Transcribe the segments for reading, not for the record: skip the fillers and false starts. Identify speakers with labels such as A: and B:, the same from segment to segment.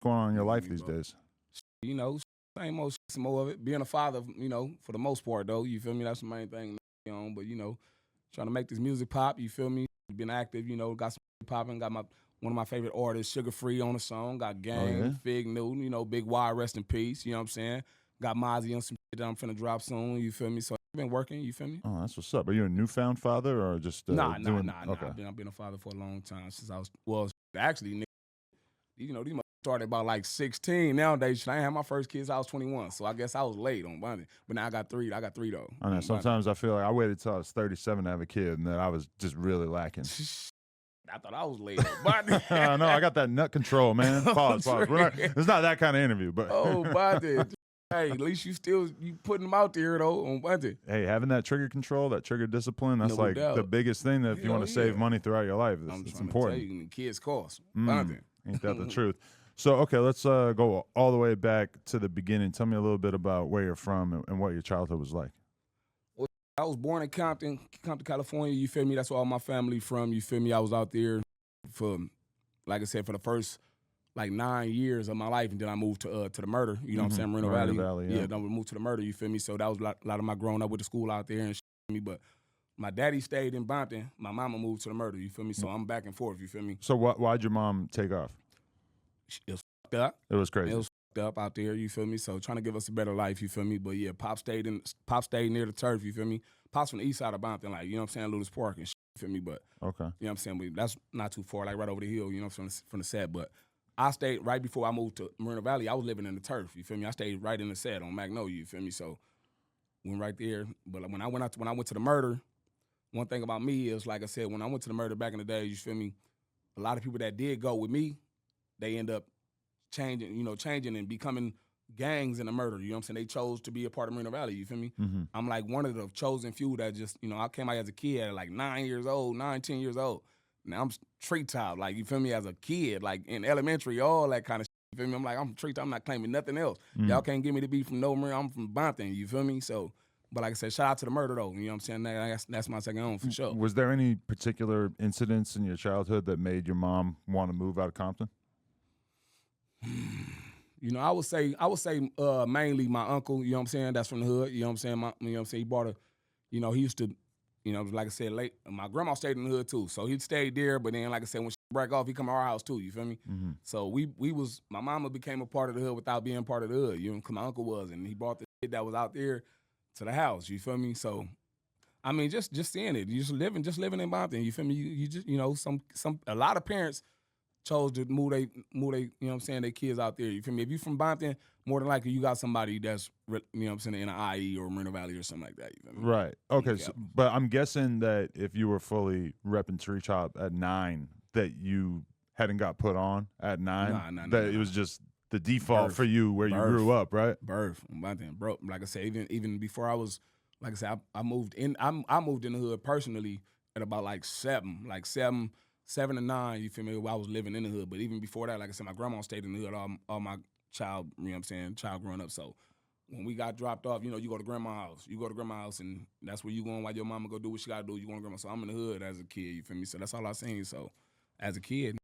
A: going on in your life these days?
B: You know, same old shit, some more of it. Being a father, you know, for the most part though, you feel me? That's the main thing. You know, but you know, trying to make this music pop. You feel me? Been active. You know, got some popping. Got one of my favorite artists, Sugar Free, on the song. Got
A: Oh, yeah?
B: Gang, Fig Newton. You know, Big Y, rest in peace. You know what I'm saying? Got Mozzie on some shit that I'm finna drop soon. You feel me? So I've been working. You feel me?
A: Oh, that's what's up. Are you a newfound father or just
B: Nah.
A: doing? Okay.
B: I've been a father for a long time since I was. Well, actually, nigga, you know, these motherfuckers started about like 16. Nowadays, I ain't had my first kids. I was 21, so I guess I was late on bonding. But now I got three. I got three though.
A: I know.
B: on
A: Sometimes I feel like I waited till I was 37 to have a kid, and then I was just really lacking.
B: I thought I was late. But
A: No, I got that nut control, man. Pause. It's not that kind of interview, but
B: bonding. Hey, at least you putting them out there though on bonding.
A: hey, having that trigger control, that trigger discipline, that's
B: No
A: like
B: doubt.
A: the biggest thing that if you want to save
B: yeah.
A: money throughout your life,
B: I'm
A: it's
B: trying
A: important.
B: to tell you, the kids cost bonding.
A: Ain't that the truth? So, okay, let's go all the way back to the beginning. Tell me a little bit about where you're from and what your childhood was like.
B: Well, I was born in Compton, California. You feel me? That's where all my family from. You feel me? I was out there for, like I said, for the first like 9 years of my life, and then I moved to the murder. You know what I'm saying? Moreno Valley.
A: Yeah.
B: Then we moved to the murder. You feel me? So that was a lot of my growing up with the school out there and shit. Me, but my daddy stayed in Compton. My mama moved to the murder. You feel me? So I'm back and forth. You feel me?
A: So, why'd your mom take off?
B: It was fucked up.
A: It was crazy.
B: It was fucked up out there. You feel me? So trying to give us a better life. You feel me? But yeah, Pop stayed near the turf. You feel me? Pop's from the east side of Compton, like, you know what I'm saying, Lewis Park and shit. You feel me? But
A: Okay.
B: you know what I'm saying? But that's not too far, like right over the hill. You know, from the set. But I stayed right before I moved to Moreno Valley. I was living in the turf. You feel me? I stayed right in the set on Magnolia. You feel me? So went right there. But when I went to the murder, one thing about me is, like I said, when I went to the murder back in the day, you feel me? A lot of people that did go with me, they end up changing and becoming gangs in the murder. You know what I'm saying? They chose to be a part of Moreno Valley. You feel me?
A: Mm-hmm.
B: I'm like one of the chosen few that just, you know, I came out as a kid at like 10 years old. Now I'm treetop, like, you feel me, as a kid, like in elementary, all that kind of shit. You feel me? I'm like, I'm treetop, I'm not claiming nothing else. Y'all can't get me to be from nowhere. I'm from Compton, you feel me? So, but like I said, shout out to the murder though. You know what I'm saying? That's my second home for sure.
A: Was there any particular incidents in your childhood that made your mom want to move out of Compton?
B: You know, I would say mainly my uncle, you know what I'm saying? That's from the hood, you know what I'm saying? You know what I'm saying? He brought he used to, you know, like I said, late. My grandma stayed in the hood too. So he stayed there, but then, like I said, when she break off, he come to our house too, you feel me?
A: Mm-hmm.
B: So my mama became a part of the hood without being part of the hood, you know, because my uncle was, and he brought the shit that was out there to the house, you feel me? So, I mean, just seeing it, just living in Compton, you feel me? You just, you know, a lot of parents chose to move they, you know what I'm saying, their kids out there. You feel me? If you from Compton, more than likely you got somebody that's, you know what I'm saying, in an IE or Moreno Valley or something like that. You feel me?
A: Right. Okay. So, but I'm guessing that if you were fully repping Tree Chop at 9, that you hadn't got put on at 9.
B: Nah.
A: It was just the default
B: Birth.
A: for you where you grew up, right?
B: Birth. Bro, like I said, even before I was, like I said, I moved in. I moved in the hood personally at about like 7 to 9, you feel me? I was living in the hood. But even before that, like I said, my grandma stayed in the hood all my child, you know what I'm saying, child growing up. So when we got dropped off, you know, you go to grandma's house. You go to grandma's house, and that's where you going while your mama go do what she got to do. You going to grandma. So I'm in the hood as a kid, you feel me? So that's all I seen. So as a kid,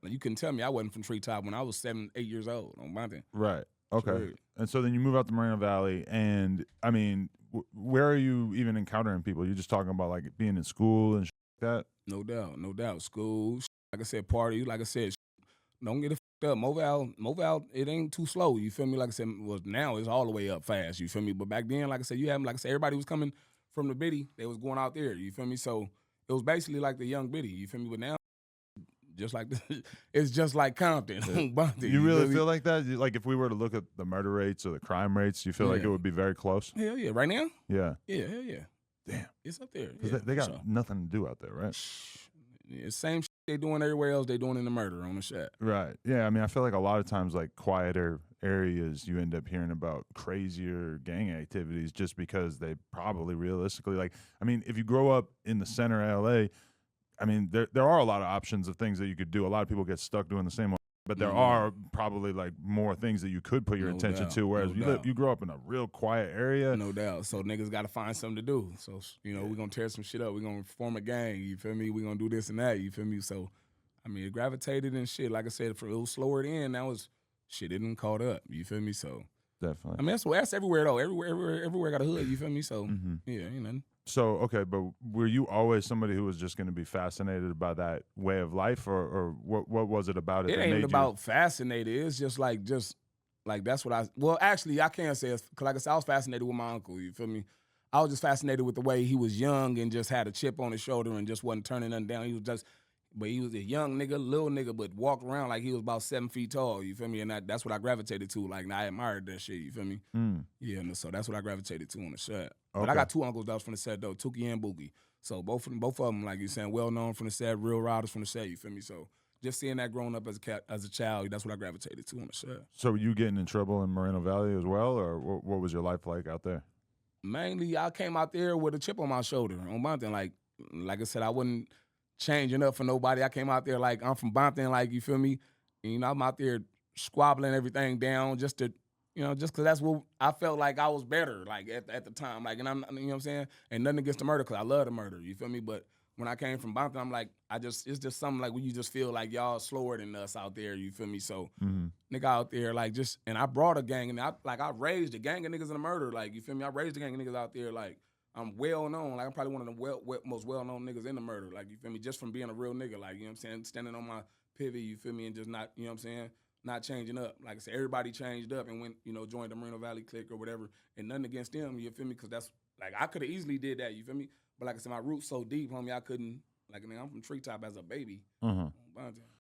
B: you couldn't tell me I wasn't from Treetop when I was 7, 8 years old on Compton.
A: Right. Okay.
B: Sure.
A: And so then you move out to Moreno Valley, and I mean, where are you even encountering people? You're just talking about like being in school and like that?
B: No doubt. School, like I said, party, like I said, don't get it fucked up. Mobile, it ain't too slow. You feel me? Like I said, well, now it's all the way up fast. You feel me? But back then, like I said, everybody was coming from the Biddy. They was going out there. You feel me? So it was basically like the young Biddy. You feel me? But now, it's just like Compton.
A: You really feel like that? Like if we were to look at the murder rates or the crime rates, you feel like it would be very close?
B: Hell yeah. Right now?
A: Yeah.
B: Yeah, hell yeah.
A: Damn.
B: It's up there.
A: Because they got nothing to do out there, right?
B: Yeah, same shit they doing everywhere else, they doing in the murder on the set.
A: Right. Yeah, I mean, I feel like a lot of times, like, quieter areas, you end up hearing about crazier gang activities just because they probably realistically, like, I mean, if you grow up in the center of L.A., I mean, there are a lot of options of things that you could do. A lot of people get stuck doing the same old, but there are probably, like, more things that you could put your attention to, whereas you grow up in a real quiet area.
B: No doubt. So niggas got to find something to do. So, you know, we're going to tear some shit up. We're going to form a gang, you feel me? We're going to do this and that, you feel me? So, I mean, it gravitated and shit. Like I said, for a little slower then, that was shit, it done caught up. You feel me? So
A: Definitely.
B: I mean, that's everywhere though. Everywhere got a hood. You feel me? So yeah, you know.
A: So, okay, but were you always somebody who was just going to be fascinated by that way of life, or what was it about it
B: It
A: that
B: ain't
A: made
B: even
A: you?
B: about fascinated. It's just like that's what I. Well, actually, I can't say it's because like I said, I was fascinated with my uncle. You feel me? I was just fascinated with the way he was young and just had a chip on his shoulder and just wasn't turning nothing down. But he was a young nigga, little nigga, but walked around like he was about 7 feet tall. You feel me? And that's what I gravitated to. Like, and I admired that shit. You feel me? Yeah, and so that's what I gravitated to on the set. But I got two uncles that was from the set though, Tukey and Boogie. So both of them, like you saying, well known from the set, real riders from the set. You feel me? So just seeing that growing up as a child, that's what I gravitated to on the set.
A: So you getting in trouble in Moreno Valley as well, or what was your life like out there?
B: Mainly, I came out there with a chip on my shoulder on Compton. Like I said, I wasn't changing up for nobody. I came out there like I'm from Compton, like you feel me. And, you know, I'm out there squabbling everything down just to, you know, just because that's what I felt like I was better, like at the time. Like, and you know what I'm saying? And nothing against the murder, because I love the murder. You feel me? But when I came from Compton, I'm like, it's just something like when you just feel like y'all slower than us out there. You feel me? So, nigga out there, like and I brought a gang, and I raised a gang of niggas in the murder. Like, you feel me? I raised a gang of niggas out there, like, I'm well known. Like, I'm probably one of the most well-known niggas in the murder. Like, you feel me? Just from being a real nigga. Like, you know what I'm saying? Standing on my pivot, you feel me? And just not, you know what I'm saying? Not changing up. Like I said, everybody changed up and went, you know, joined the Moreno Valley clique or whatever. And nothing against them, you feel me? Because that's, like, I could have easily did that, you feel me? But like I said, my roots so deep, homie, I couldn't, like, I mean, I'm from Treetop as a baby.